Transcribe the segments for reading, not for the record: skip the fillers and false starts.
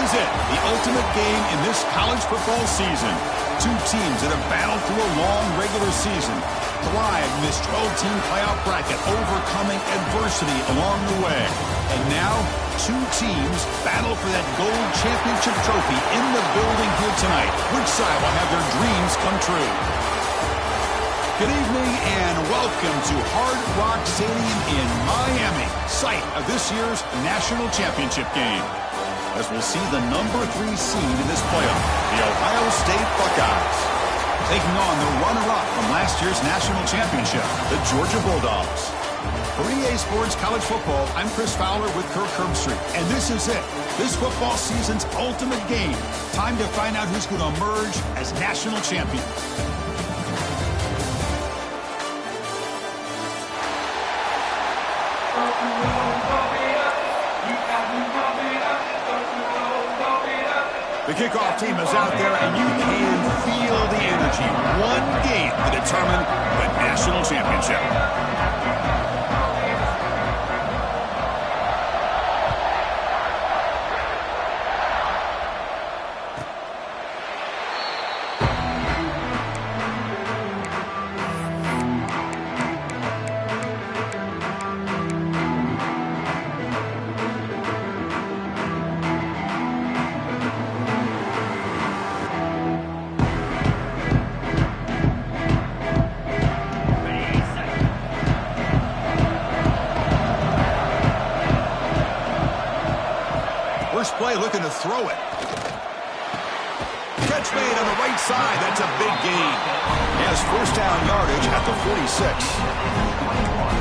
is it, the ultimate game in this college football season. Two teams that have battled through a long regular season, thrived in this 12-team playoff bracket, overcoming adversity along the way. And now, two teams battle for that gold championship trophy in the building here tonight. Which side will have their dreams come true? Good evening and welcome to Hard Rock Stadium in Miami, site of this year's national championship game. As we'll see the number 3 seed in this playoff, the Ohio State Buckeyes, taking on the runner-up from last year's national championship, the Georgia Bulldogs. For EA Sports College Football, I'm Chris Fowler with Kirk Herbstreit, and this is it, this football season's ultimate game. Time to find out who's going to emerge as national champion. The kickoff team is out there, and you can feel the energy. One game to determine the national championship. First play looking to throw it. Catch made on the right side. That's a big gain. He has first down yardage at the 46.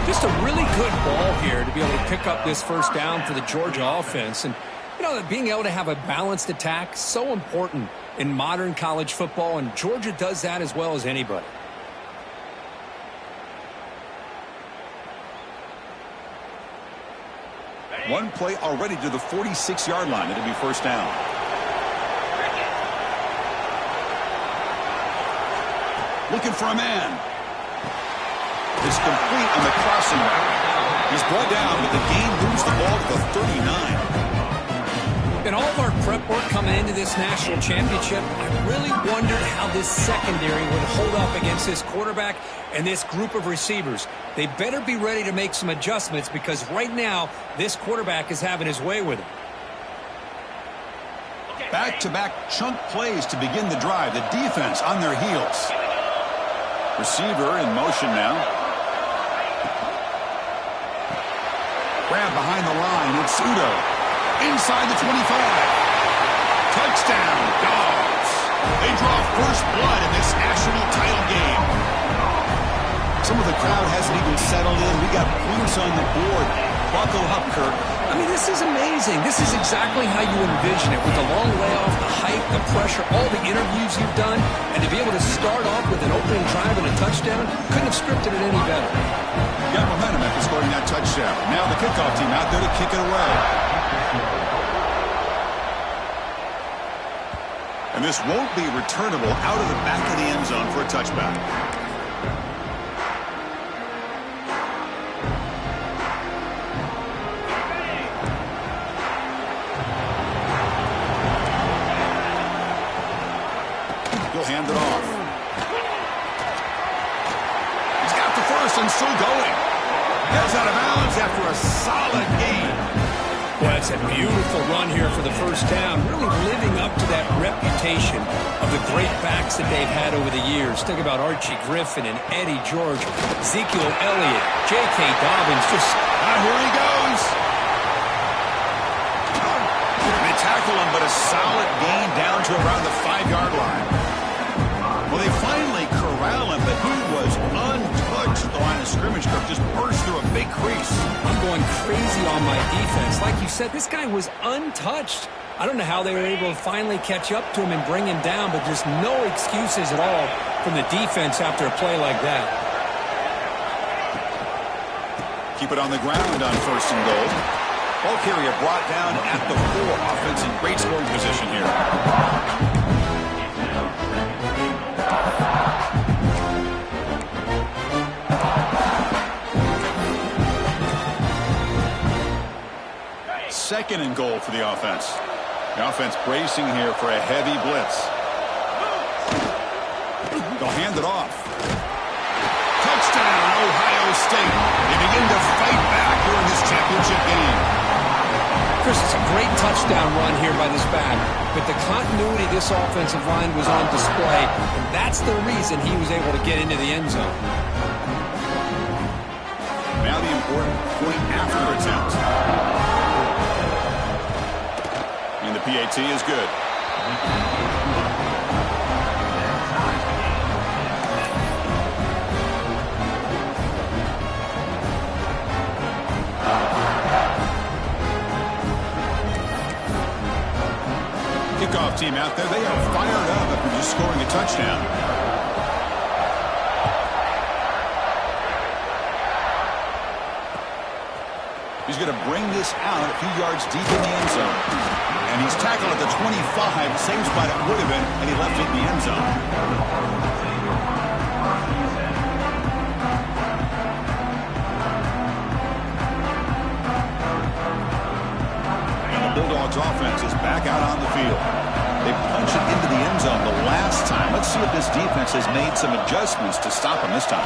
Just a really good ball here to be able to pick up this first down for the Georgia offense. And, you know, being able to have a balanced attack, so important in modern college football, and Georgia does that as well as anybody. One play already to the 46-yard line. It'll be first down. Looking for a man. It's complete on the crossing route. He's brought down, but the gain moves the ball to the 39. In all of our prep work coming into this national championship, I really wondered how this secondary would hold up against this quarterback and this group of receivers. They better be ready to make some adjustments because right now, this quarterback is having his way with it. Back-to-back chunk plays to begin the drive. The defense on their heels. Receiver in motion now. Grab behind the line. It's Udo. Inside the 25. Touchdown, Dogs. They draw first blood in this national title game. Some of the crowd hasn't even settled in. We got points on the board. Buckle up, Kirk. I mean, this is amazing. This is exactly how you envision it. With the long layoff, the height, the pressure, all the interviews you've done, and to be able to start off with an opening drive and a touchdown, couldn't have scripted it any better. Got momentum after scoring that touchdown. Now the kickoff team out there to kick it away. And this won't be returnable out of the back of the end zone for a touchback. He'll hand it off. He's got the first and still going. Gets out of bounds after a solid gain. Well, that's a beautiful run here for the first down, really living up to that reputation of the great backs that they've had over the years. Think about Archie Griffin and Eddie George, Ezekiel Elliott, J.K. Dobbins. Here he goes. They tackle him, but a solid gain down to around the 5-yard line. Well, they finally corral him, but he was untouched at the line of scrimmage. Just burst through a big crease. I'm going crazy on my defense. Like you said, this guy was untouched. I don't know how they were able to finally catch up to him and bring him down, but just no excuses at all from the defense after a play like that. Keep it on the ground on first and goal. Ball carrier brought down at the 4. Offense in great scoring position here. Second and goal for the offense. The offense bracing here for a heavy blitz. They'll hand it off. Touchdown, Ohio State. They begin to fight back here in this championship game. Chris, it's a great touchdown run here by this back. But the continuity of this offensive line was on display, and that's the reason he was able to get into the end zone. Now the important point after attempt. And the PAT is good. Kickoff team out there, they are fired up after just scoring a touchdown. He's going to bring this out a few yards deep in the end zone. And he's tackled at the 25, same spot it would have been, and he left it in the end zone. Bulldogs offense is back out on the field. They punch it into the end zone the last time. Let's see if this defense has made some adjustments to stop them this time.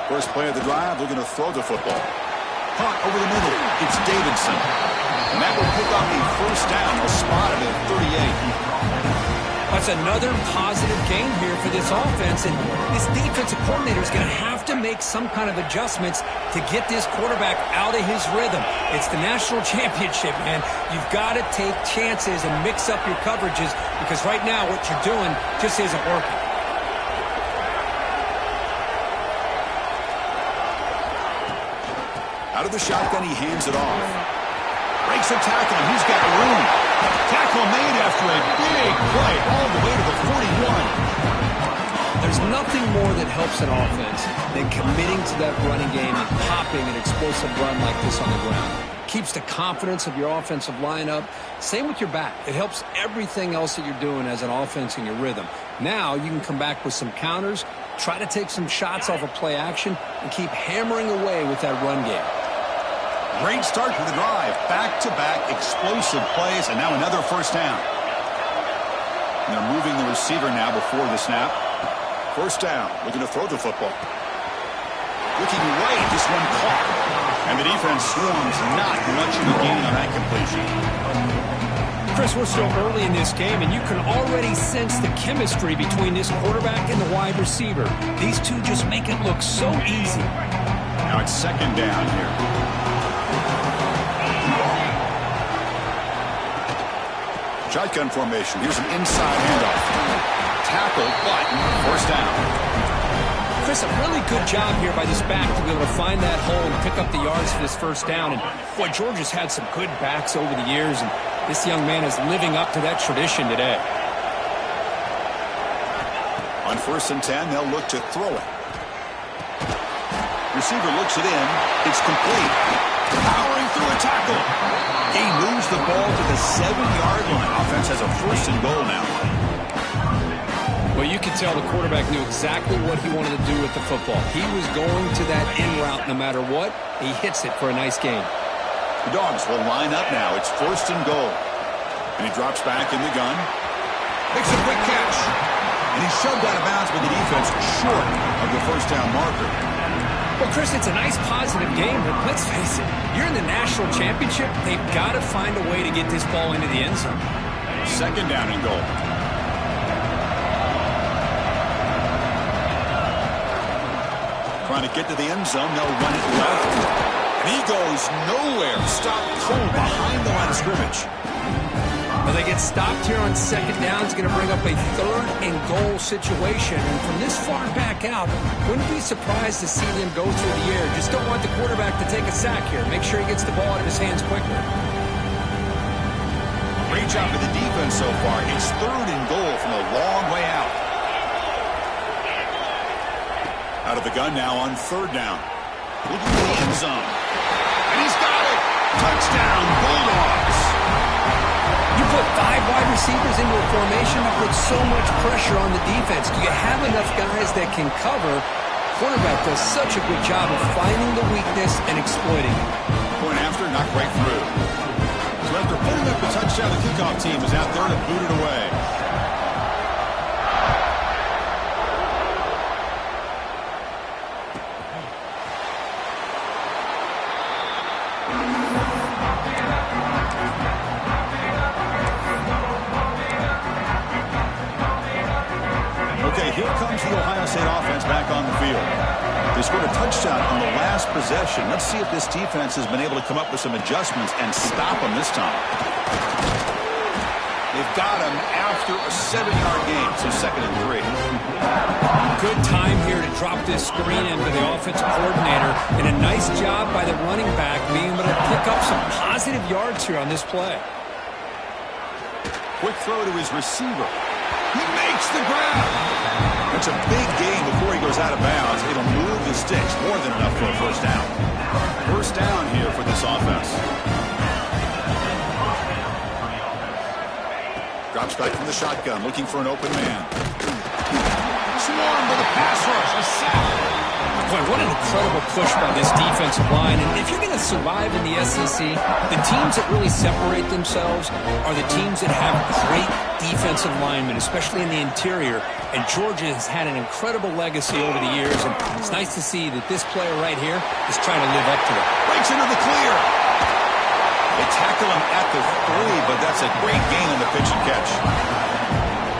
First play of the drive, they're going to throw the football. Punt over the middle. It's Davidson. And that will pick up a first down. They'll spot it at 38. That's another positive game here for this offense, and this defensive coordinator is going to have to make some kind of adjustments to get this quarterback out of his rhythm. It's the national championship, man. You've got to take chances and mix up your coverages, because right now what you're doing just isn't working. Out of the shotgun, he hands it off. Breaks a tackle, and he's got room. Tackle made after a big play all the way to the 41. There's nothing more that helps an offense than committing to that running game and popping an explosive run like this on the ground. Keeps the confidence of your offensive lineup. Same with your back. It helps everything else that you're doing as an offense in your rhythm. Now you can come back with some counters, try to take some shots off of play action, and keep hammering away with that run game. Great start to the drive. Back-to-back explosive plays, and now another first down. And they're moving the receiver now before the snap. First down, looking to throw the football. Looking right, this one caught. And the defense swarms, not much of a gain on that completion. Chris, we're still early in this game, and you can already sense the chemistry between this quarterback and the wide receiver. These two just make it look so easy. Now it's second down here. Shotgun formation. Here's an inside handoff. Tackle, but first down. Chris, a really good job here by this back to be able to find that hole and pick up the yards for this first down. And, boy, Georgia's had some good backs over the years, and this young man is living up to that tradition today. On 1st and 10, they'll look to throw it. Receiver looks it in. It's complete. Powering through a tackle. He moves the ball to the 7-yard line. Offense has a 1st and goal now. Well, you can tell the quarterback knew exactly what he wanted to do with the football. He was going to that in route no matter what. He hits it for a nice gain. The Dogs will line up now. It's 1st and goal. And he drops back in the gun. Makes a quick catch. And he's shoved out of bounds by the defense short of the first down marker. Well, Chris, it's a nice positive game, but let's face it, you're in the national championship. They've got to find a way to get this ball into the end zone. Second down and goal. Trying to get to the end zone. They'll run it left. And he goes nowhere. Stopped cold behind the line of scrimmage. Well, they get stopped here on second down. It's going to bring up a 3rd and goal situation. And from this far back out, wouldn't be surprised to see them go through the air. Just don't want the quarterback to take a sack here. Make sure he gets the ball out of his hands quickly. Great job of the defense so far. It's 3rd and goal from a long way out. Out of the gun now on 3rd down. Looking for the end zone. And he's got it. Touchdown, Bulldogs. You put 5 wide receivers into a formation, you put so much pressure on the defense. Do you have enough guys that can cover? Quarterback does such a good job of finding the weakness and exploiting it. Point after, not quite through. So after putting up a touchdown, the kickoff team is out there to boot it away. Okay, here comes the Ohio State offense back on the field. They scored a touchdown on the last possession. Let's see if this defense has been able to come up with some adjustments and stop them this time. They've got him after a 7-yard gain, so 2nd and 3. Good time here to drop this screen into the offensive coordinator, and a nice job by the running back being able to pick up some positive yards here on this play. Quick throw to his receiver. He makes the grab. That's a big gain before he goes out of bounds. It'll move the sticks. More than enough for a first down. First down here for this offense. Drops back from the shotgun, looking for an open man. Swarmed with a pass rush. A sack. Boy, what an incredible push by this defensive line. And if you're going to survive in the SEC, the teams that really separate themselves are the teams that have great defensive linemen, especially in the interior. And Georgia has had an incredible legacy over the years, and it's nice to see that this player right here is trying to live up to it. Breaks into the clear. They tackle him at the 3, but that's a great gain on the pitch and catch.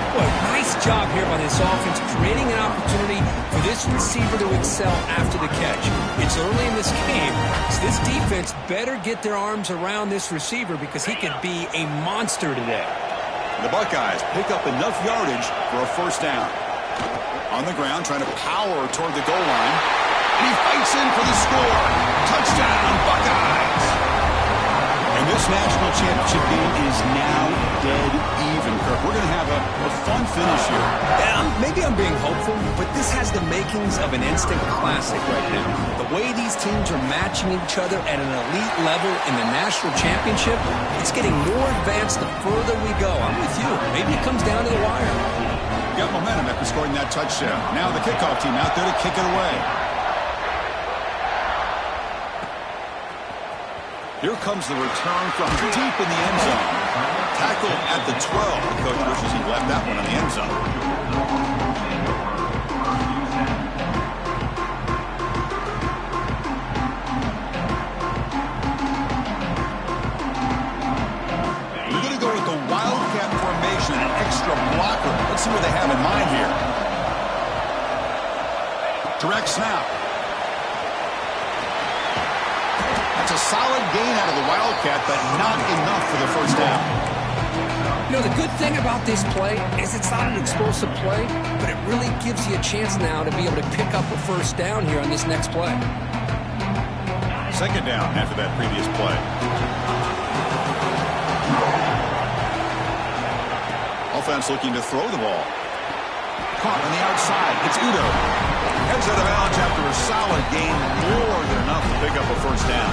Boy, nice job here by this offense, creating an opportunity for this receiver to excel after the catch. It's early in this game, so this defense better get their arms around this receiver because he could be a monster today. The Buckeyes pick up enough yardage for a first down. On the ground, trying to power toward the goal line. And he fights in for the score. Touchdown, Buckeyes! And this national championship game is now dead even, Kirk. We're going to have a fun finish here. Yeah, maybe I'm being hopeful, but this has the makings of an instant classic right now. The way these teams are matching each other at an elite level in the national championship, it's getting more advanced the further we go. I'm with you. Maybe it comes down to the wire. Got momentum after scoring that touchdown. Now the kickoff team out there to kick it away. Here comes the return from deep in the end zone. Tackled at the 12. The coach wishes he left that one in the end zone. We're going to go with the Wildcat formation and an extra blocker. Let's see what they have in mind here. Direct snap. That's a solid gain out of the Wildcat, but not enough for the first down. You know, the good thing about this play is it's not an explosive play, but it really gives you a chance now to be able to pick up a first down here on this next play. Second down after that previous play. Offense looking to throw the ball. Caught on the outside. It's Udo. Heads out of bounds after a solid gain, more than enough to pick up a first down.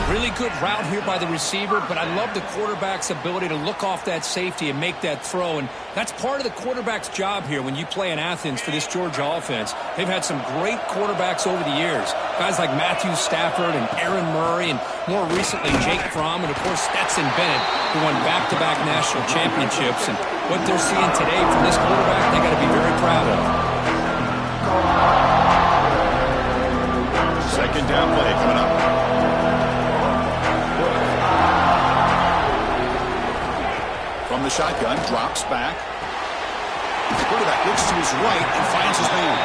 Really good route here by the receiver, but I love the quarterback's ability to look off that safety and make that throw, and that's part of the quarterback's job here when you play in Athens for this Georgia offense. They've had some great quarterbacks over the years, guys like Matthew Stafford and Aaron Murray, and more recently Jake Fromm, and of course Stetson Bennett, who won back-to-back national championships. And what they're seeing today from this quarterback, they got to be very proud of. Second down play coming up. From the shotgun, drops back. The quarterback looks to his right and finds his man.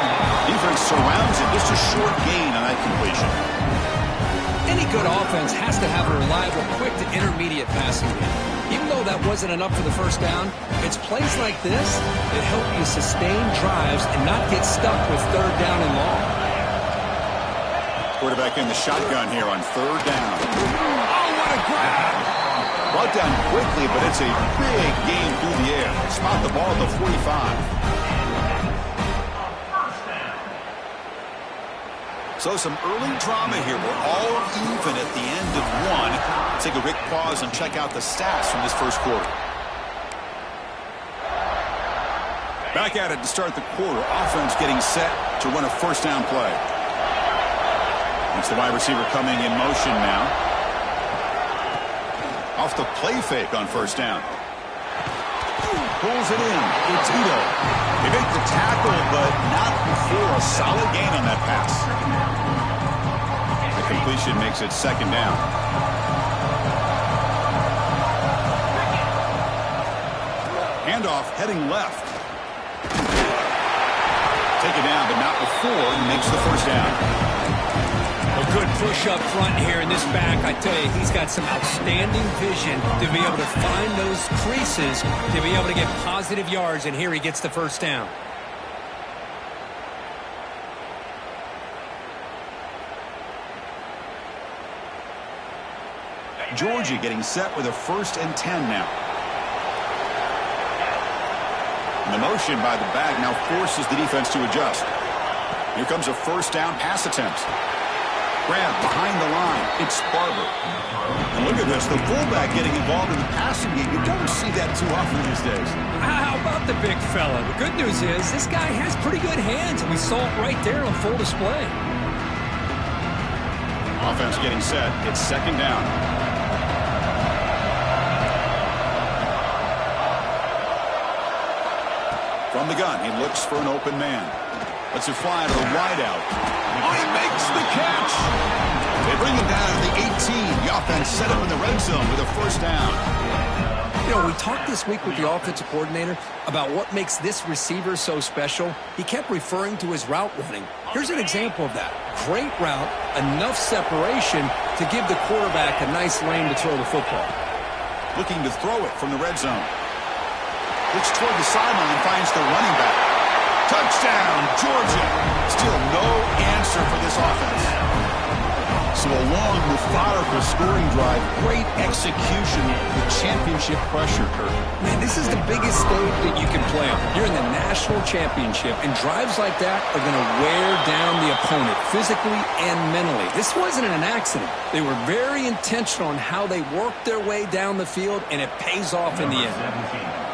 Defense surrounds him. Just a short gain on that completion. Any good offense has to have a reliable, quick to intermediate passing game. Even though that wasn't enough for the first down, it's plays like this that help you sustain drives and not get stuck with third down and long. Quarterback in the shotgun here on third down. Oh, what a grab! Brought down quickly, but it's a big gain through the air. Spot the ball at the 45. So some early drama here. We're all even at the end of one. Let's take a quick pause and check out the stats from this first quarter. Back at it to start the quarter. Offense getting set to run a first down play. It's the wide receiver coming in motion now. Off the play fake on first down. Pulls it in. It's Ito. They make the tackle, but not before a solid gain on that pass. The completion makes it second down. Handoff heading left. Taken down, but not before he makes the first down. A good push up front here in this back. I tell you, he's got some outstanding vision to be able to find those creases, to be able to get positive yards, and here he gets the first down. Georgia getting set with a 1st and 10 now. And the motion by the back now forces the defense to adjust. Here comes a first down pass attempt. Grab behind the line. It's Barber. And look at this. The fullback getting involved in the passing game. You don't see that too often these days. How about the big fella? The good news is this guy has pretty good hands, and we saw it right there on full display. Offense getting set. It's second down. From the gun, he looks for an open man. Lets it fly to the wideout. Oh, he makes the catch! They bring him down to the 18. The offense set him in the red zone with a first down. You know, we talked this week with the offensive coordinator about what makes this receiver so special. He kept referring to his route running. Here's an example of that. Great route, enough separation to give the quarterback a nice lane to throw the football. Looking to throw it from the red zone. Looks toward the sideline, finds the running back. Touchdown, Georgia. Still no answer for this offense. So a long, methodical scoring drive. Great execution with championship pressure, Kurt. Man, this is the biggest stage that you can play on. You're in the national championship, and drives like that are going to wear down the opponent physically and mentally. This wasn't an accident. They were very intentional on how they worked their way down the field, and it pays off in the end.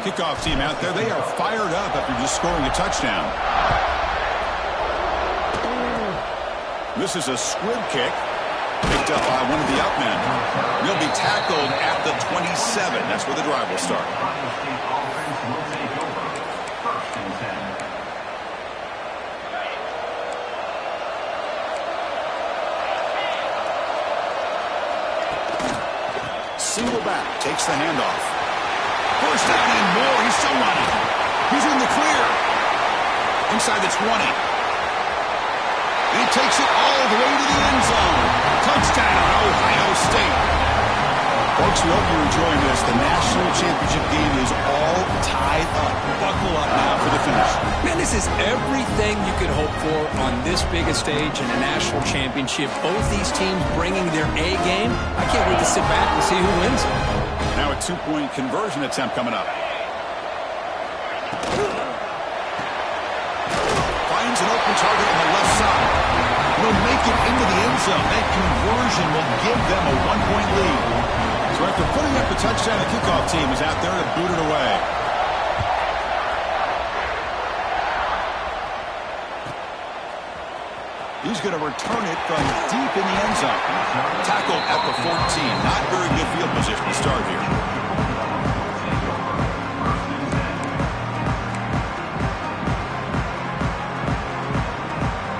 Kickoff team out there. They are fired up after just scoring a touchdown. This is a squib kick. Picked up by one of the up men. He'll be tackled at the 27. That's where the drive will start. Single back. Takes the handoff. First down and more. He's still running. He's in the clear. Inside the 20. He takes it all the way to the end zone. Touchdown, Ohio State. Folks, we hope you're enjoying this. The national championship game is all tied up. Buckle up now for the finish. Man, this is everything you could hope for on this big a stage in a national championship. Both these teams bringing their A game. I can't wait to sit back and see who wins it. Now a two-point conversion attempt coming up. Finds an open target on the left side. Will make it into the end zone. That conversion will give them a one-point lead. So after putting up the touchdown, the kickoff team is out there to boot it away. He's going to return it from deep in the end zone. Tackled at the 14. Not very good field position to start here.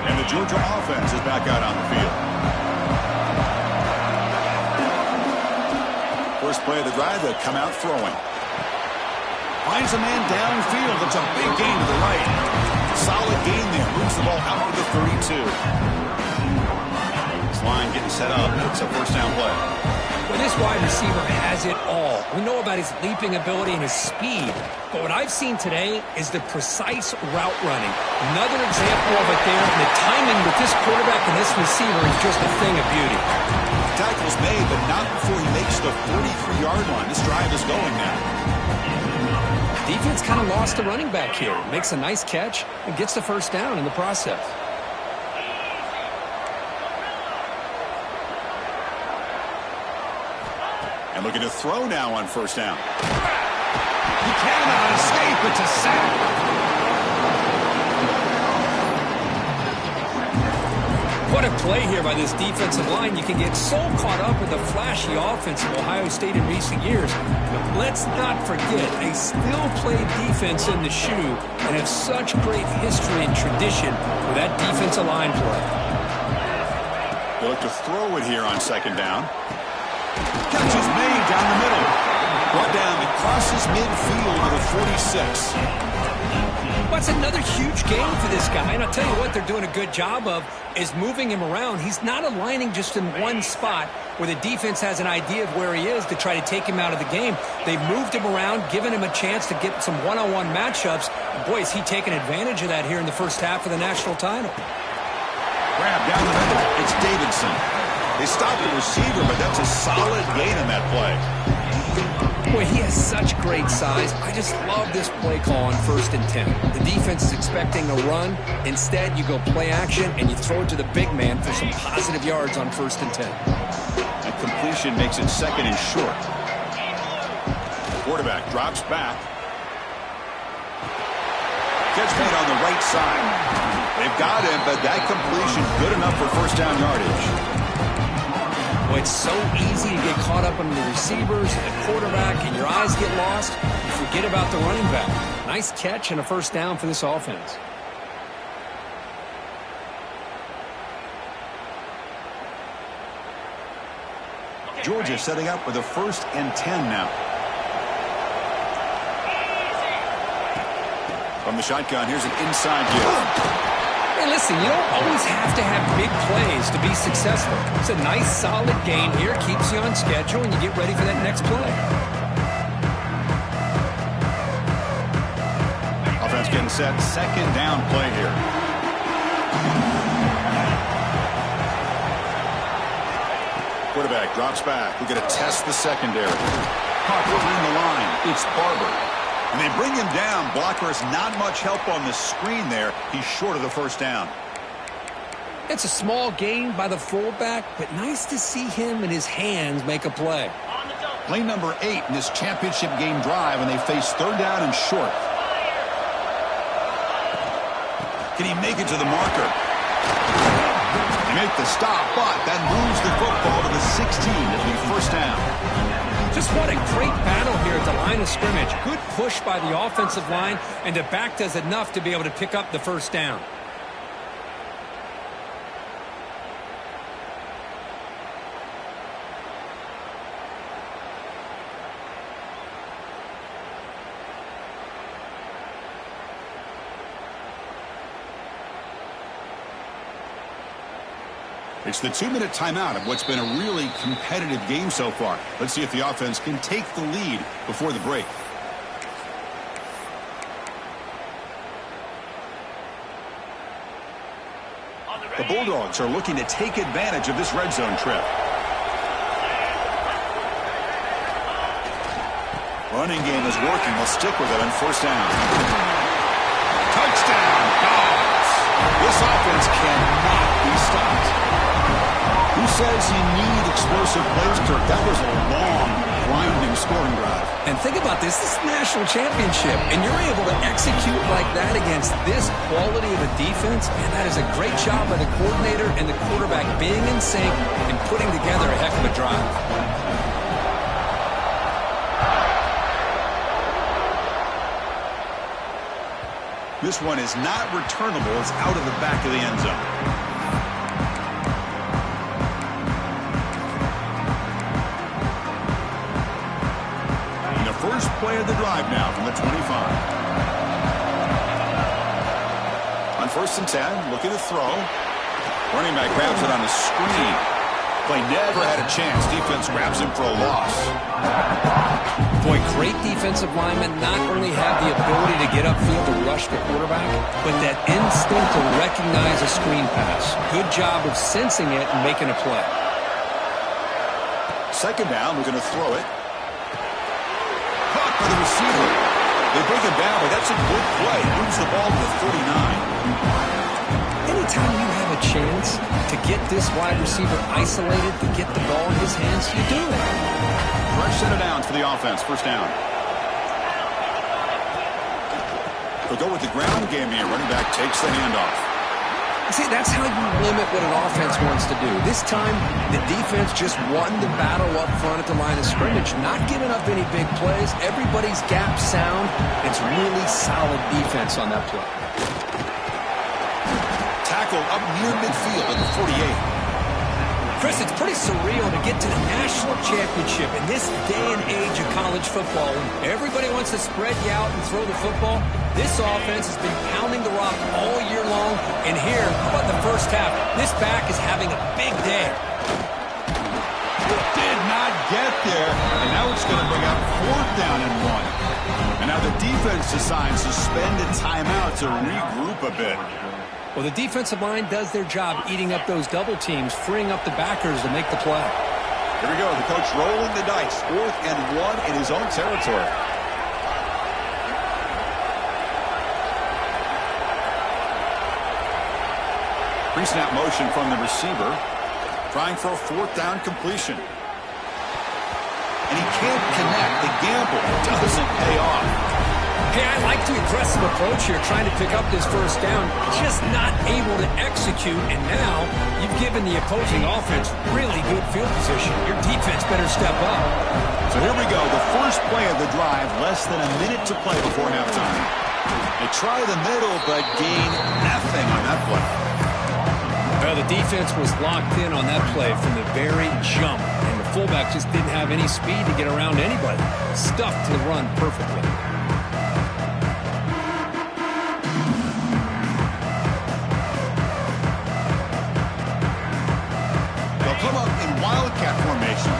And the Georgia offense is back out on the field. First play of the drive, they'll come out throwing. Finds a man downfield. It's a big gain to the right. Solid gain there. Moves the ball out to the 32. This line getting set up. It's a first down play. Well, this wide receiver has it all. We know about his leaping ability and his speed. But what I've seen today is the precise route running. Another example of it there. And the timing with this quarterback and this receiver is just a thing of beauty. Tackle's made, but not before he makes the 43-yard line. This drive is going now. Defense kind of lost the running back here. Makes a nice catch and gets the first down in the process. And looking to throw now on first down. He cannot escape. It's a sack. What a play here by this defensive line. You can get so caught up with the flashy offense of Ohio State in recent years. But let's not forget, they still play defense in the shoe and have such great history and tradition with that defensive line play. They look to throw it here on second down. Catch is made down the middle. Brought down, it crosses midfield to the 46. That's another huge game for this guy, and I'll tell you what they're doing a good job of is moving him around. He's not aligning just in one spot where the defense has an idea of where he is to try to take him out of the game. They've moved him around, given him a chance to get some one-on-one matchups. Boy, is he taking advantage of that here in the first half of the national title. Grab down the middle. It's Davidson. They stopped the receiver, but that's a solid gain in that play. Boy, he has such great size. I just love this play call on 1st and 10. The defense is expecting a run. Instead, you go play action, and you throw it to the big man for some positive yards on 1st and 10. That completion makes it 2nd and short. Quarterback drops back. Catch made on the right side. They've got him, but that completion good enough for first down yardage. Well, it's so easy to get caught up on the receivers and the quarterback, and your eyes get lost. You forget about the running back. Nice catch and a first down for this offense. Georgia setting up with a 1st and 10 now. From the shotgun, here's an inside give. Hey, listen, you don't always have to have big plays to be successful. It's a nice, solid game here. Keeps you on schedule, and you get ready for that next play. Offense getting set. 2nd down play here. Quarterback drops back. We're going to test the secondary. Caught between the line. It's Barber. And they bring him down. Blocker has not much help on the screen there. He's short of the first down. It's a small gain by the fullback, but nice to see him and his hands make a play. Play number 8 in this championship game drive, and they face 3rd down and short. Can he make it to the marker? They make the stop, but that moves the football to the 16. It'll be first down. Just what a great battle here at the line of scrimmage. Good push by the offensive line, and the back does enough to be able to pick up the first down. It's the 2-minute timeout of what's been a really competitive game so far. Let's see if the offense can take the lead before the break. The Bulldogs are looking to take advantage of this red zone trip. Running game is working. They'll stick with it on first down. Touchdown, Dogs. This offense cannot be stopped. Who says you need explosive plays, Kirk? That was a long, grinding scoring drive. And think about this. This is the national championship, and you're able to execute like that against this quality of a defense, and that is a great job by the coordinator and the quarterback being in sync and putting together a heck of a drive. This one is not returnable. It's out of the back of the end zone. First play of the drive now from the 25. On 1st and 10, looking to throw. Running back grabs it on the screen. Play never had a chance. Defense grabs him for a loss. Boy, great defensive linemen not only have the ability to get upfield to rush the quarterback, but that instinct to recognize a screen pass. Good job of sensing it and making a play. 2nd down, we're going to throw it. Caught by the receiver. They bring him down, but that's a good play. Moves the ball to the 49. Anytime you have a chance to get this wide receiver isolated, to get the ball in his hands, you do it. Fresh set of downs for the offense. First down. They'll go with the ground game here. Running back takes the handoff. See, that's how you limit what an offense wants to do. This time, the defense just won the battle up front at the line of scrimmage, not giving up any big plays. Everybody's gap sound. It's really solid defense on that play. Tackle up near midfield at the 48. Chris, it's pretty surreal to get to the national championship in this day and age of college football. When everybody wants to spread you out and throw the football, this offense has been pounding the rock all year long. And here, how about the first half? This back is having a big day. Did not get there, and now it's going to bring up 4th down and 1. And now the defense decides to spend a timeout to regroup a bit. Well, the defensive line does their job eating up those double teams, freeing up the backers to make the play. Here we go. The coach rolling the dice. 4th and 1 in his own territory. Pre-snap motion from the receiver. Trying for a 4th down completion. And he can't connect. The gamble doesn't pay off. Hey, I like the aggressive approach here, trying to pick up this first down, just not able to execute, and now you've given the opposing offense really good field position. Your defense better step up. So here we go, the first play of the drive, less than a minute to play before halftime. They try the middle, but gain nothing on that play. Well, the defense was locked in on that play from the very jump, and the fullback just didn't have any speed to get around anybody. Stuffed the run perfectly.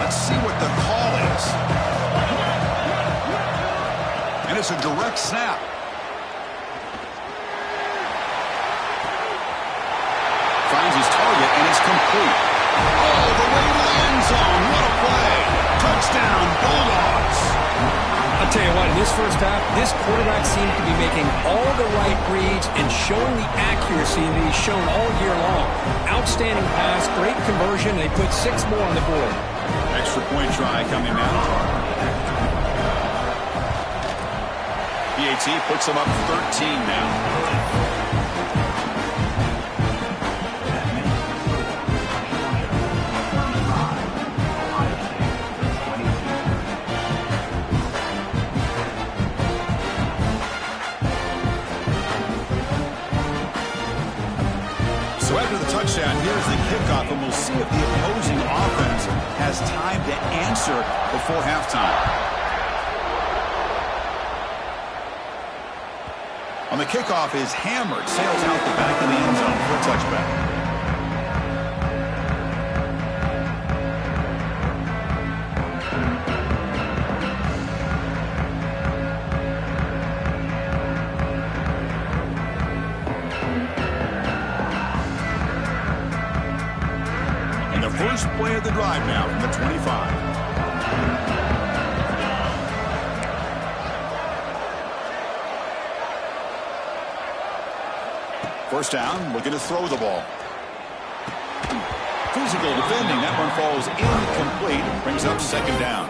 Let's see what the call is. And it's a direct snap. Finds his target, and it's complete. Oh, the way to the end zone. What a play. Touchdown, Bulldogs. I'll tell you what, in this first half, this quarterback seems to be making all the right reads and showing the accuracy that he's shown all year long. Outstanding pass, great conversion. They put 6 more on the board. Extra point try coming now. PAT puts them up 13 now. So after the touchdown, here's the kickoff, and we'll see if the opposing offense has time to answer before halftime. On the kickoff is hammered, sails out the back of the end zone for a touchback. First play of the drive now from the 25. First down, looking to throw the ball. Physical defending. That one falls incomplete. Brings up 2nd down.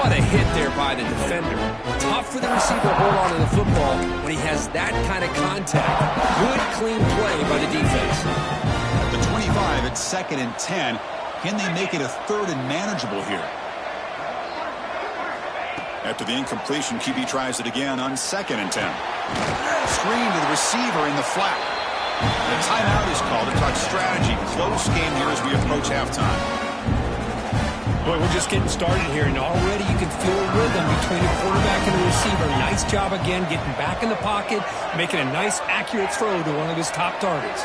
What a hit there by the defender. Tough for the receiver to hold on to the football when he has that kind of contact. Good, clean play by the defense. The 25 at 2nd and 10. Can they make it a 3rd and manageable here? After the incompletion, QB tries it again on 2nd and 10. Screen to the receiver in the flat. The timeout is called. To talk strategy. Close game here as we approach halftime. Boy, we're just getting started here, and already you can feel a rhythm between the quarterback and the receiver. Nice job again getting back in the pocket, making a nice, accurate throw to one of his top targets.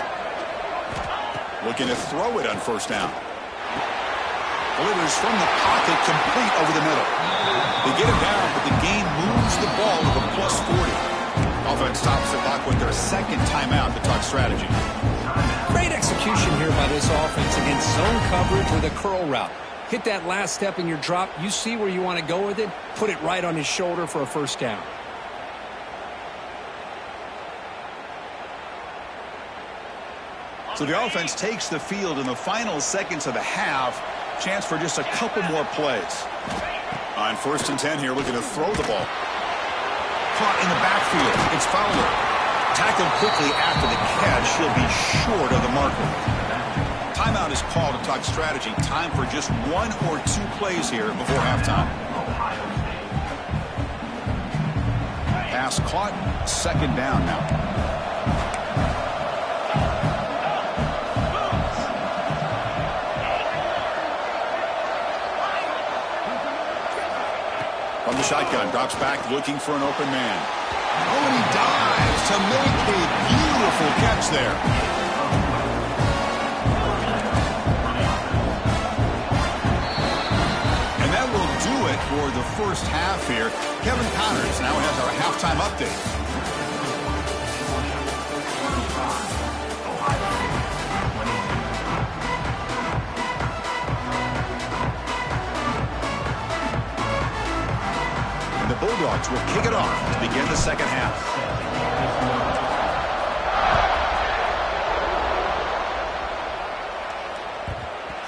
Looking to throw it on 1st down. Delivers from the pocket, complete over the middle. They get him down, but the gain moves the ball to the plus 40. Offense stops the clock with their 2nd timeout to talk strategy. Great execution here by this offense against zone coverage with a curl route. Hit that last step in your drop. You see where you want to go with it. Put it right on his shoulder for a 1st down. So the offense takes the field in the final seconds of the half. Chance for just a couple more plays. On 1st and 10 here, looking to throw the ball. Caught in the backfield. It's Fowler. Tackled quickly after the catch. He'll be short of the marker. Timeout is called to talk strategy. Time for just 1 or 2 plays here before halftime. Pass caught. 2nd down now. From the shotgun, drops back looking for an open man. Oh, and he dives to make a beautiful catch there. And that will do it for the first half here. Kevin Connors now has our halftime update. The Bulldogs will kick it off to begin the second half.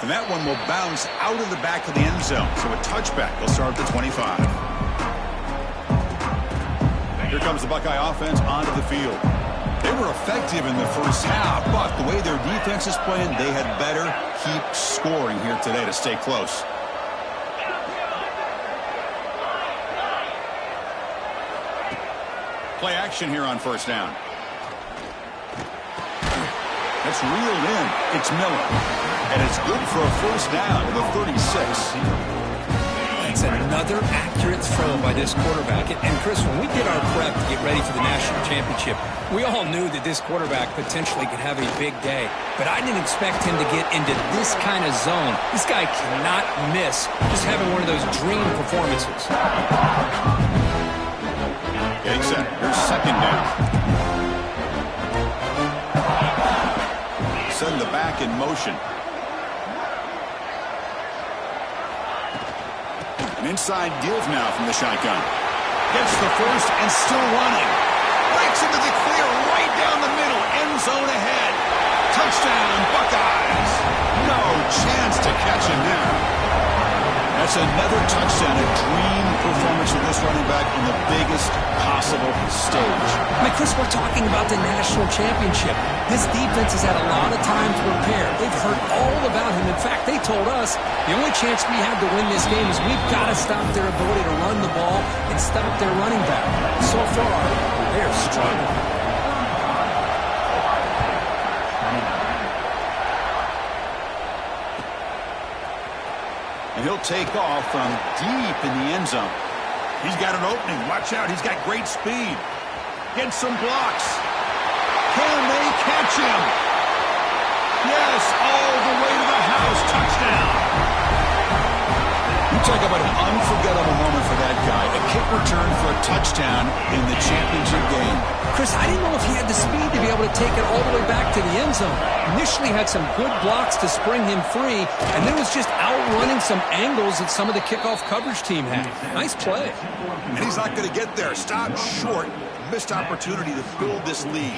And that one will bounce out of the back of the end zone. So a touchback will start at the 25. Here comes the Buckeye offense onto the field. They were effective in the first half, but the way their defense is playing, they had better keep scoring here today to stay close. Play action here on first down. That's reeled in. It's Miller. And it's good for a first down to the 36. It's another accurate throw by this quarterback. And Chris, when we did our prep to get ready for the national championship, we all knew that this quarterback potentially could have a big day. But I didn't expect him to get into this kind of zone. This guy cannot miss just having one of those dream performances. Getting set. Here's 2nd down. Send the back in motion. An inside deals now from the shotgun. Gets the first and still running. Breaks into the clear right down the middle. End zone ahead. Touchdown, Buckeyes. No chance to catch him there. That's another touchdown, a dream performance of this running back on the biggest possible stage. I mean, Chris, we're talking about the national championship. This defense has had a lot of time to prepare. They've heard all about him. In fact, they told us the only chance we have to win this game is we've got to stop their ability to run the ball and stop their running back. So far, they're struggling. And he'll take off from deep in the end zone. He's got an opening. Watch out. He's got great speed. Gets some blocks. Can they catch him? Yes, all the way to the house. Touchdown. You talk about an unforgettable moment for that guy. A kick return for a touchdown in the championship game. Chris, I didn't know if he had the speed to be able to take it all the way back to the end zone. Initially had some good blocks to spring him free, and then was just outrunning some angles that some of the kickoff coverage team had. Nice play. And he's not going to get there. Stopped short. Missed opportunity to build this lead.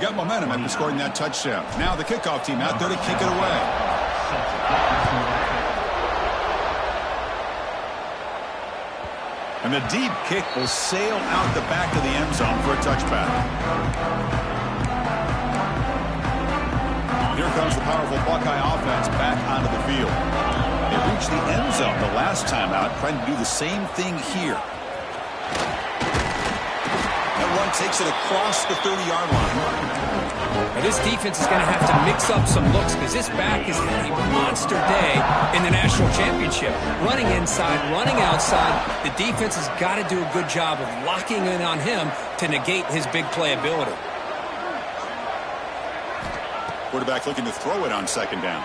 Got momentum after scoring that touchdown. Now the kickoff team out there to kick it away. And the deep kick will sail out the back of the end zone for a touchback. Here comes the powerful Buckeye offense back onto the field. They reached the end zone the last time out, trying to do the same thing here. That one takes it across the 30-yard line. Now this defense is going to have to mix up some looks because this back has had a monster day in the national championship. Running inside, running outside. The defense has got to do a good job of locking in on him to negate his big play ability. Quarterback looking to throw it on 2nd down.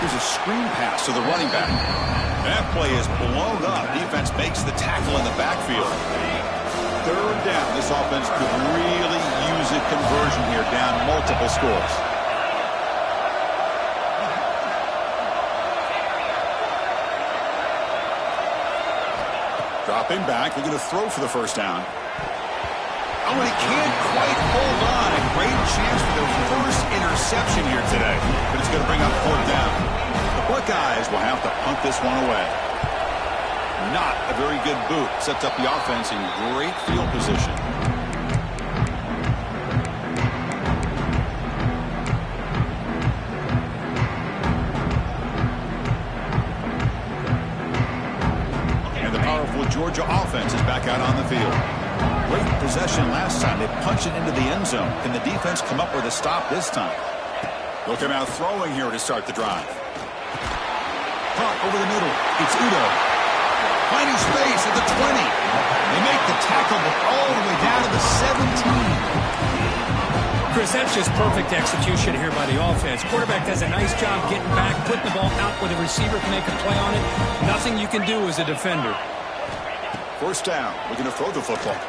Here's a screen pass to the running back. That play is blown up. Defense makes the tackle in the backfield. 3rd down. This offense could really use a conversion here, down multiple scores. Dropping back, looking to throw for the first down. Oh, and he can't quite hold on. A great chance for their first interception here today, but it's going to bring up 4th down. The Buckeyes will have to punt this one away. Not not a very good boot. Sets up the offense in great field position. And the powerful Georgia offense is back out on the field. Great possession last time. They punched it into the end zone. Can the defense come up with a stop this time? They'll come out throwing here to start the drive. Caught over the middle. It's Udo. Finding space at the 20. They make the tackle all the way down to the 17. Chris, that's just perfect execution here by the offense. Quarterback does a nice job getting back, putting the ball out where the receiver can make a play on it. Nothing you can do as a defender. First down. Looking to throw the football.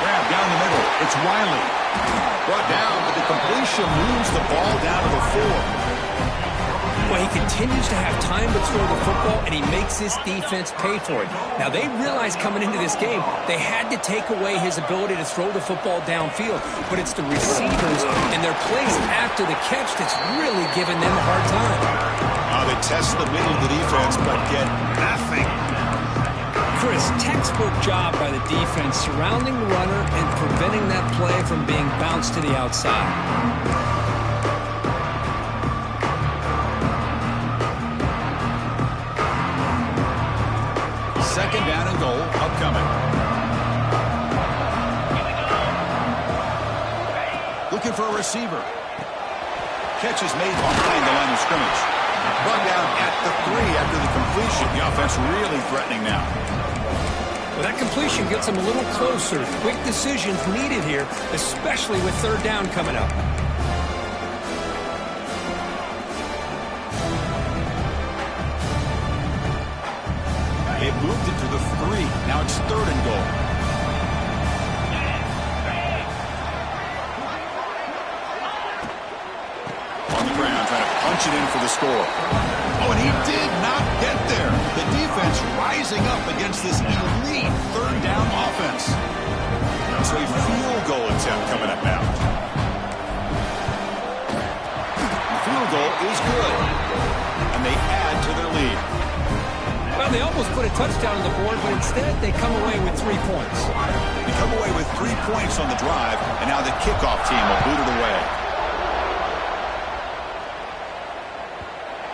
Grab down the middle. It's Wiley. Brought down, but the completion moves the ball down to the 4. Well, he continues to have time to throw the football, and he makes his defense pay for it. Now, they realized coming into this game they had to take away his ability to throw the football downfield, but it's the receivers and their plays after the catch that's really giving them a hard time. They test the middle of the defense, but get nothing. Chris, textbook job by the defense surrounding the runner and preventing that play from being bounced to the outside. Second down and goal upcoming. Looking for a receiver. Catch is made behind the line of scrimmage. Brought down at the 3 after the completion. The offense really threatening now. Well, that completion gets them a little closer. Quick decisions needed here, especially with third down coming up. They've moved it to the 3. Now it's third and goal. On the ground, trying to punch it in for the score. Oh, and he did not get there. The defense rising up against this elite third down offense. So a field goal attempt coming up now. The field goal is good. And they add to their lead. Well, they almost put a touchdown on the board, but instead they come away with 3 points. They come away with 3 points on the drive, and now the kickoff team will boot it away.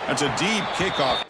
That's a deep kickoff.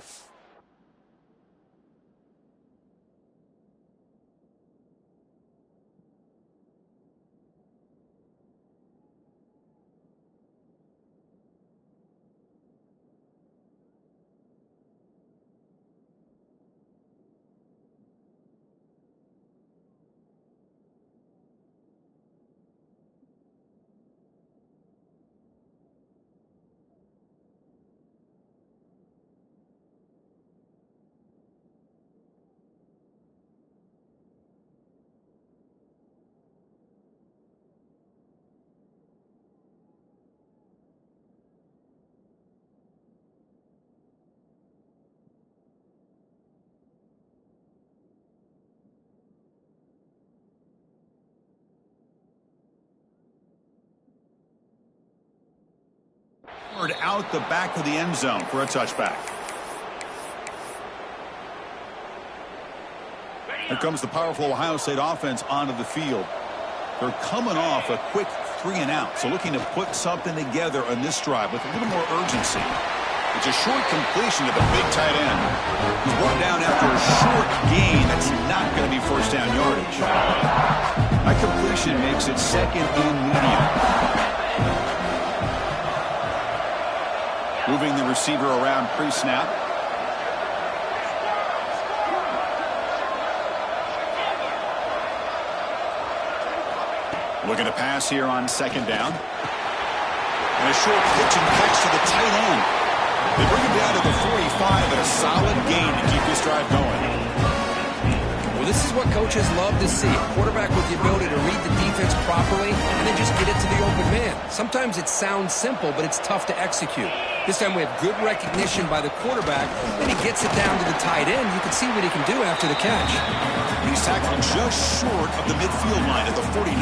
Out the back of the end zone for a touchback. Here comes the powerful Ohio State offense onto the field. They're coming off a quick 3 and out, so looking to put something together on this drive with a little more urgency. It's a short completion to the big tight end. He's brought down after a short gain. That's not going to be first down yardage. That completion makes it second and medium. Moving the receiver around pre-snap. Looking to pass here on second down. And a short pitch and catch to the tight end. They bring him down to the 45 and a solid gain to keep this drive going. Well, this is what coaches love to see. A quarterback with the ability to read the defense properly and then just get it to the open man. Sometimes it sounds simple, but it's tough to execute. This time we have good recognition by the quarterback. Then he gets it down to the tight end. You can see what he can do after the catch. He's tackled just short of the midfield line at the 49.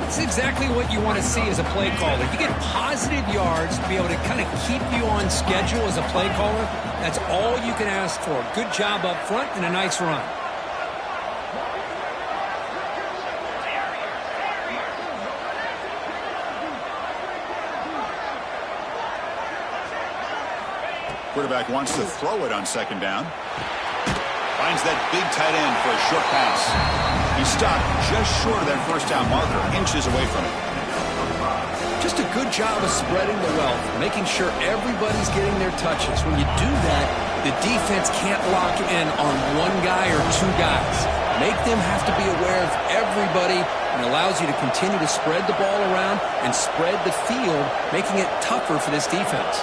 That's exactly what you want to see as a play caller. You get positive yards to be able to kind of keep you on schedule as a play caller. That's all you can ask for. Good job up front and a nice run. Quarterback wants to throw it on second down. Finds that big tight end for a short pass. He stopped just short of that first down marker, inches away from it. Just a good job of spreading the wealth, making sure everybody's getting their touches. When you do that, the defense can't lock in on one guy or two guys. Make them have to be aware of everybody, and allows you to continue to spread the ball around and spread the field, making it tougher for this defense.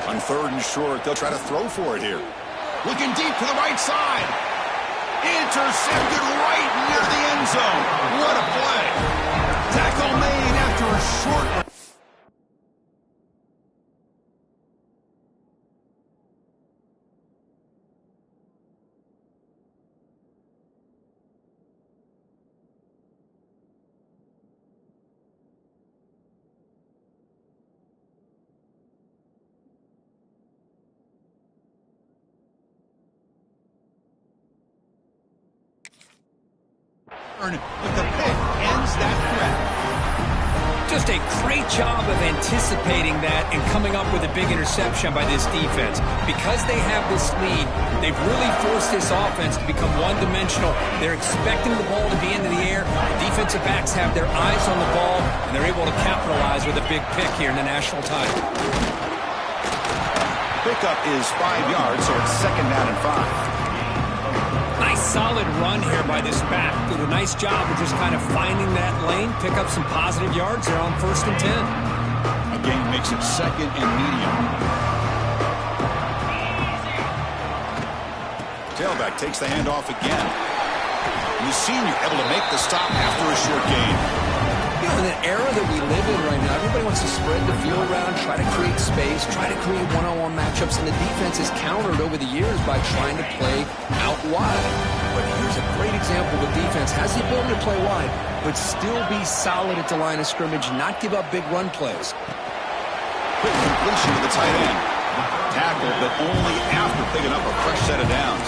On third and short, they'll try to throw for it here. Looking deep to the right side. Intercepted right near the end zone. What a play. Tackle made after a short... But the pick ends that threat. Just a great job of anticipating that and coming up with a big interception by this defense. Because they have this lead, they've really forced this offense to become one-dimensional. They're expecting the ball to be into the air. The defensive backs have their eyes on the ball, and they're able to capitalize with a big pick here in the national title. Pickup is 5 yards, so it's second down and 5. Nice solid run here by this back. Did a nice job of just kind of finding that lane, pick up some positive yards there on 1st and 10. A gain makes it second and medium. Tailback takes the handoff again. The senior able to make the stop after a short gain. You know, in an era that we live in right now, everybody wants to spread the field around, try to create space, try to create one-on-one matchups, and the defense is countered over the years by trying to play out wide. But here's a great example. The defense has the ability to play wide, but still be solid at the line of scrimmage, not give up big run plays. Quick completion to the tight end. Tackle, but only after picking up a fresh set of downs.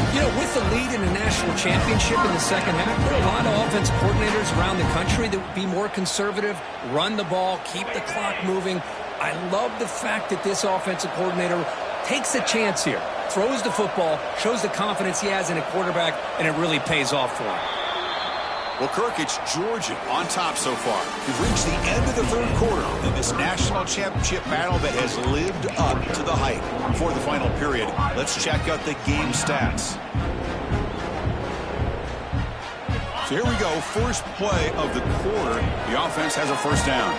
You know, with the lead in the national championship in the second half, there are a lot of offense coordinators around the country that would be more conservative, run the ball, keep the clock moving. I love the fact that this offensive coordinator takes a chance here, throws the football, shows the confidence he has in a quarterback, and it really pays off for him. Well, Kirk, it's Georgia on top so far. We've reached the end of the third quarter in this national championship battle that has lived up to the hype. For the final period, let's check out the game stats. So here we go, first play of the quarter. The offense has a first down.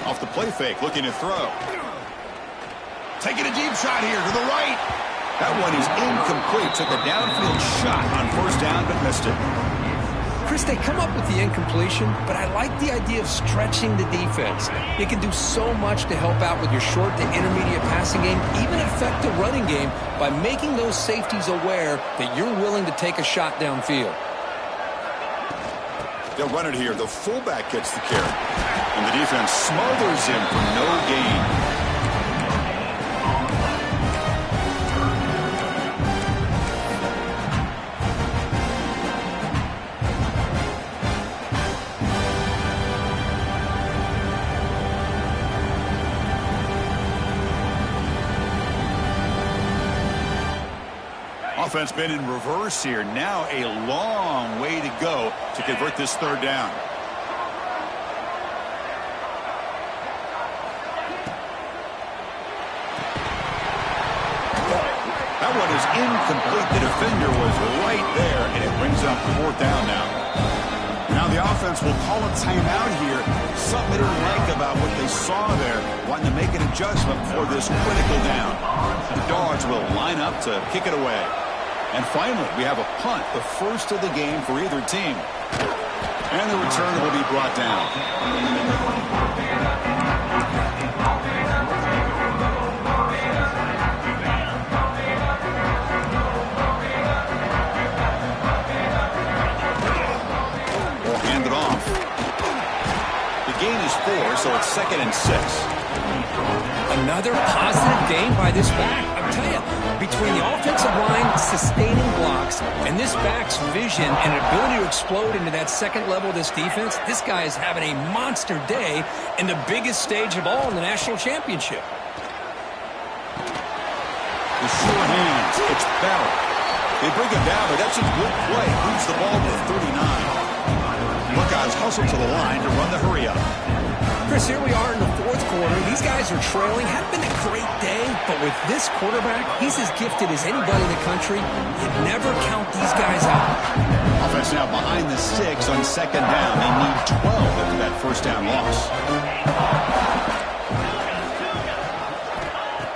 Off the play fake, looking to throw. Taking a deep shot here to the right. That one is incomplete. Took a downfield shot on first down, but missed it. Chris, they come up with the incompletion, but I like the idea of stretching the defense. You can do so much to help out with your short to intermediate passing game, even affect the running game by making those safeties aware that you're willing to take a shot downfield. They'll run it here. The fullback gets the carry. And the defense smothers him for no gain. Offense been in reverse here. Now a long way to go to convert this third down. That one is incomplete. The defender was right there, and it brings up fourth down now. Now the offense will call a timeout here. Something they didn't like about what they saw there, wanting to make an adjustment for this critical down. The Dogs will line up to kick it away. And finally, we have a punt, the first of the game for either team. And the return will be brought down. is 4, so it's 2nd and 6. Another positive game by this back. I'm telling you, between the offensive line sustaining blocks and this back's vision and ability to explode into that second level of this defense, this guy is having a monster day in the biggest stage of all in the national championship. The short hands. It's Bell. They bring him down, but that's a good play. Moves the ball to 39. Buckeyes hustle to the line to run the hurry up. Chris, here we are in the fourth quarter. These guys are trailing. Hadn't been a great day, but with this quarterback, he's as gifted as anybody in the country. You never count these guys out. Offense now behind the 6 on 2nd down. They need 12 after that first down loss.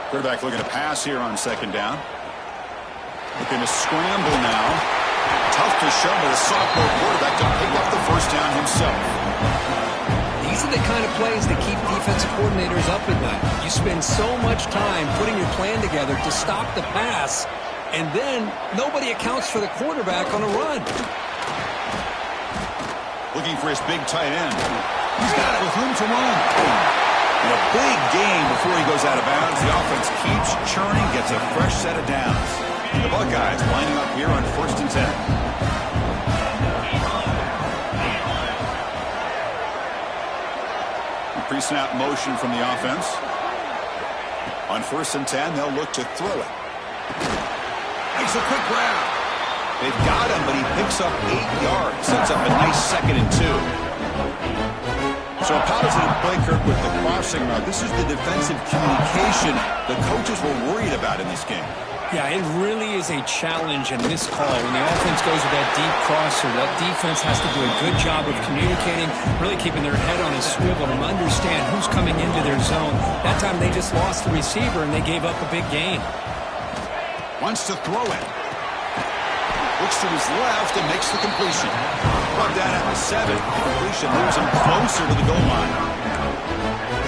Quarterback looking to pass here on 2nd down. Looking to scramble now. Tough to show, but a sophomore quarterback to pick up the first down himself. These are the kind of plays that keep defensive coordinators up at night. You spend so much time putting your plan together to stop the pass, and then nobody accounts for the quarterback on a run. Looking for his big tight end. He's got it with room to run. And a big gain before he goes out of bounds. The offense keeps churning, gets a fresh set of downs. The Buckeyes lining up here on 1st and 10. Pre-snap motion from the offense. On 1st and 10, they'll look to throw it. Makes a quick grab. They've got him, but he picks up 8 yards. Sets up a nice 2nd and 2. So a positive play, Kirk, with the crossing route. This is the defensive communication the coaches were worried about in this game. Yeah, it really is a challenge in this call. When the offense goes with that deep crosser, that defense has to do a good job of communicating, really keeping their head on a swivel and understand who's coming into their zone. That time they just lost the receiver and they gave up a big gain. Wants to throw it. Looks to his left and makes the completion. Brought down at the 7. Completion moves him closer to the goal line.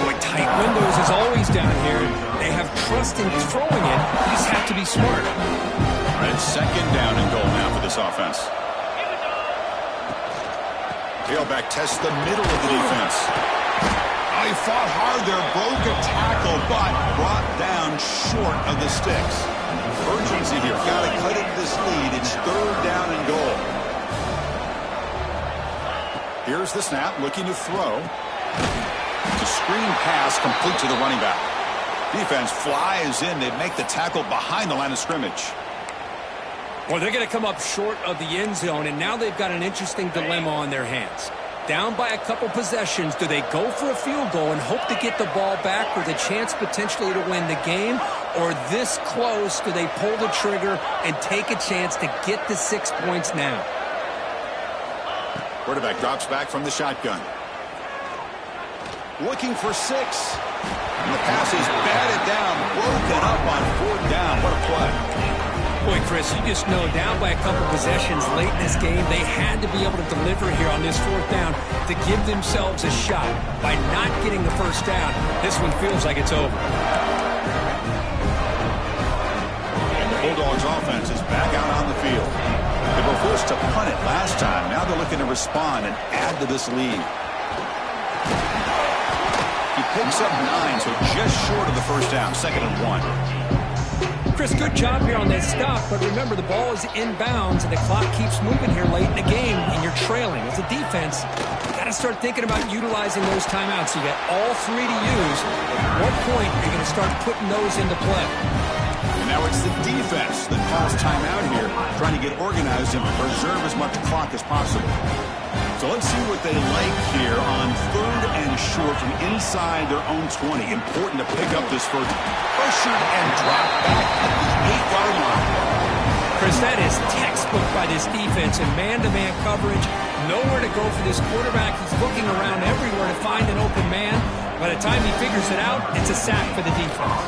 Boy, tight windows is always down here. They have trust in throwing it. You just have to be smart. All right, 2nd down and goal now for this offense. Tailback tests the middle of the defense. Oh, he fought hard there, broke a tackle, but brought down short of the sticks. Urgency here. Got to cut into this lead. It's 3rd down and goal. Here's the snap, looking to throw. The screen pass complete to the running back. Defense flies in. They make the tackle behind the line of scrimmage. Well, they're going to come up short of the end zone, and now they've got an interesting dilemma on their hands. Down by a couple possessions, do they go for a field goal and hope to get the ball back with a chance potentially to win the game? Or this close, do they pull the trigger and take a chance to get the 6 points now? Quarterback drops back from the shotgun. Looking for 6. And the pass is batted down, broken up on 4th down. What a play. Boy, Chris, you just know down by a couple possessions late in this game, they had to be able to deliver here on this 4th down to give themselves a shot. By not getting the first down, this one feels like it's over. And the Bulldogs offense is back out on the field. They were forced to punt it last time. Now they're looking to respond and add to this lead. He picks up 9, so just short of the first down, 2nd and 1. Chris, good job here on that stop, but remember the ball is inbounds and the clock keeps moving here late in the game and you're trailing. As a defense, you got to start thinking about utilizing those timeouts. You got all 3 to use. At what point are you going to start putting those into play? And now it's the defense that calls timeout here, trying to get organized and preserve as much clock as possible. So let's see what they like here on 3rd and short from inside their own 20. Important to pick up this first. Pressured and dropped back at the 8-yard line. Chris, that is textbook by this defense in man-to-man coverage. Nowhere to go for this quarterback. He's looking around everywhere to find an open man. By the time he figures it out, it's a sack for the defense.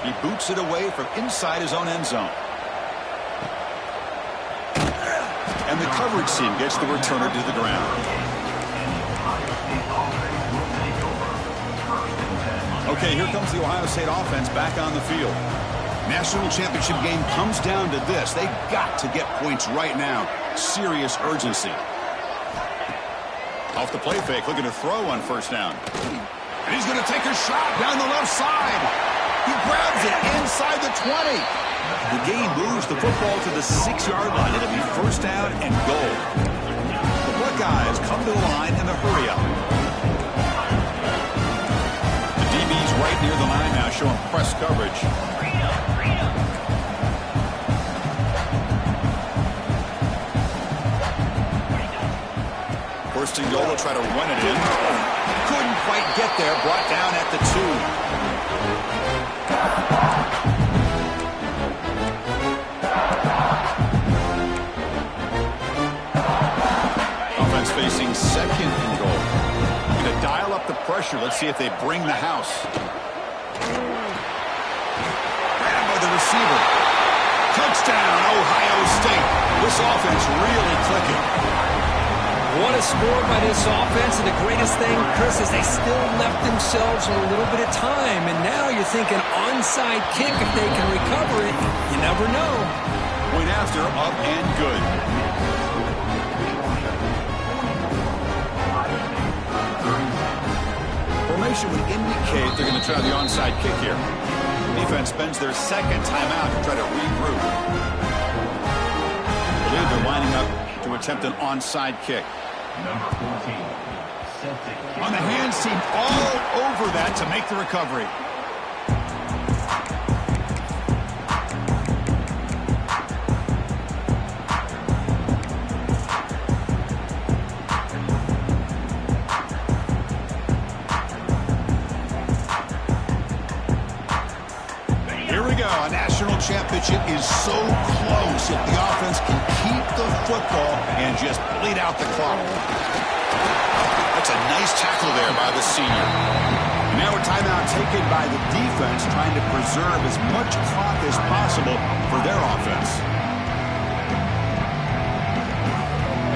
He boots it away from inside his own end zone. And the coverage team gets the returner to the ground. Okay, here comes the Ohio State offense back on the field. National championship game comes down to this. They've got to get points right now. Serious urgency. Off the play fake, looking to throw on first down. And he's going to take a shot down the left side. He grabs it inside the 20. The game moves the football to the 6-yard line. It'll be first down and goal. The Buckeyes come to the line in the hurry up. The DB's right near the line now, showing press coverage. First and goal, they'll try to run it in. Couldn't quite get there, brought down at the 2. Offense facing second and goal. Going to dial up the pressure. Let's see if they bring the house. Grabbed by the receiver. Touchdown, Ohio State. This offense really clicking. What a score by this offense, and the greatest thing, Chris, is they still left themselves a little bit of time, and now you're thinking onside kick if they can recover it. You never know. Point after, up and good. Formation would indicate they're going to try the onside kick here. Defense spends their second timeout to try to regroup. I believe they're lining up to attempt an onside kick. Number 14, Celtic. On the hands team all over that to make the recovery. Here we go. A national championship is so close if the offense can keep the football and just bleed out the clock. That's a nice tackle there by the senior. Now a timeout taken by the defense, trying to preserve as much clock as possible for their offense.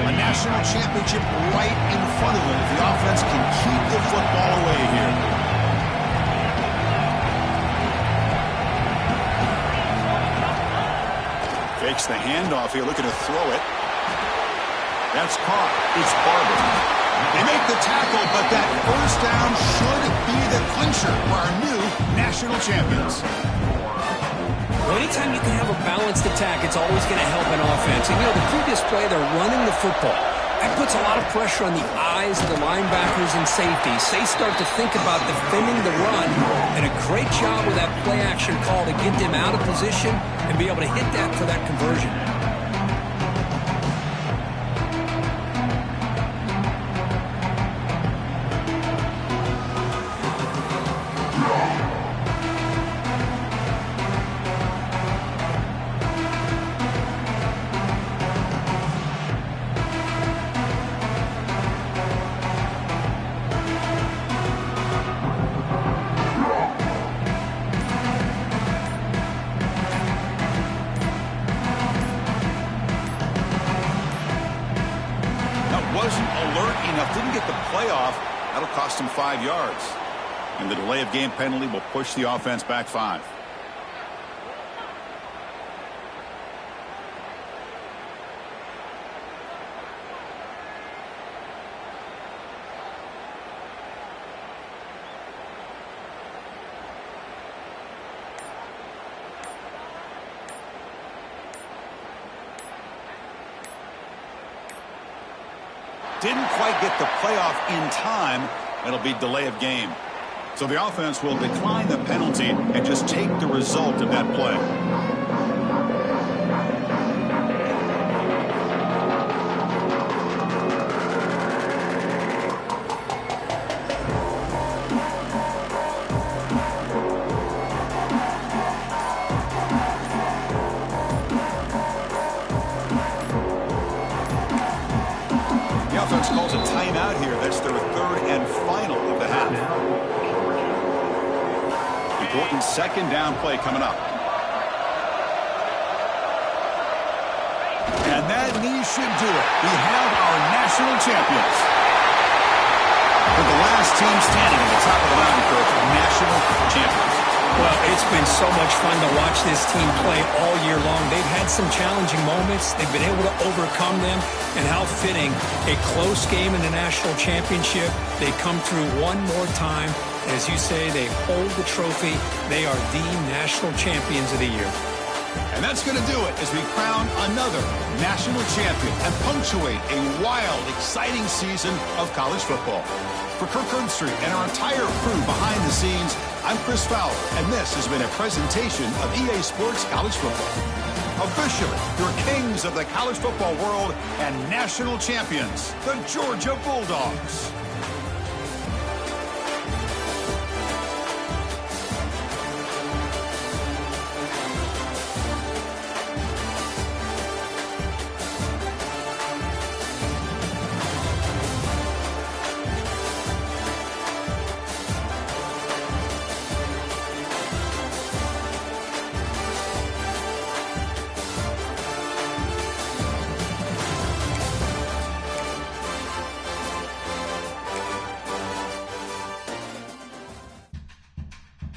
A national championship right in front of them if the offense can keep the football away here. Fakes the handoff here, looking to throw it. That's caught. It's Barber. They make the tackle, but that first down should be the clincher for our new national champions. Well, anytime you can have a balanced attack, it's always going to help an offense. And, you know, the previous play, they're running the football. That puts a lot of pressure on the eyes of the linebackers and safeties. They start to think about defending the run, and a great job with that play-action call to get them out of position and be able to hit that for that conversion. Wasn't alert enough, didn't get the playoff. That'll cost him 5 yards. And the delay of game penalty will push the offense back 5. Didn't quite get the playoff in time. It'll be delay of game. So the offense will decline the penalty and just take the result of that play. Calls a timeout here. That's their third and final of the half. Important second down play coming up. And that knee should do it. We have our national champions. with the last team standing at the top of the mountain curve, national champions. Well, it's been so much fun to watch this team play all year long. They've had some challenging moments. They've been able to overcome them. And how fitting, a close game in the national championship. They come through one more time. As you say, they hold the trophy. They are the national champions of the year. And that's going to do it as we crown another national champion and punctuate a wild, exciting season of college football. For Kirk Herbstreit and our entire crew behind the scenes, I'm Chris Fowler, and this has been a presentation of EA Sports College Football. Officially, your kings of the college football world and national champions, the Georgia Bulldogs.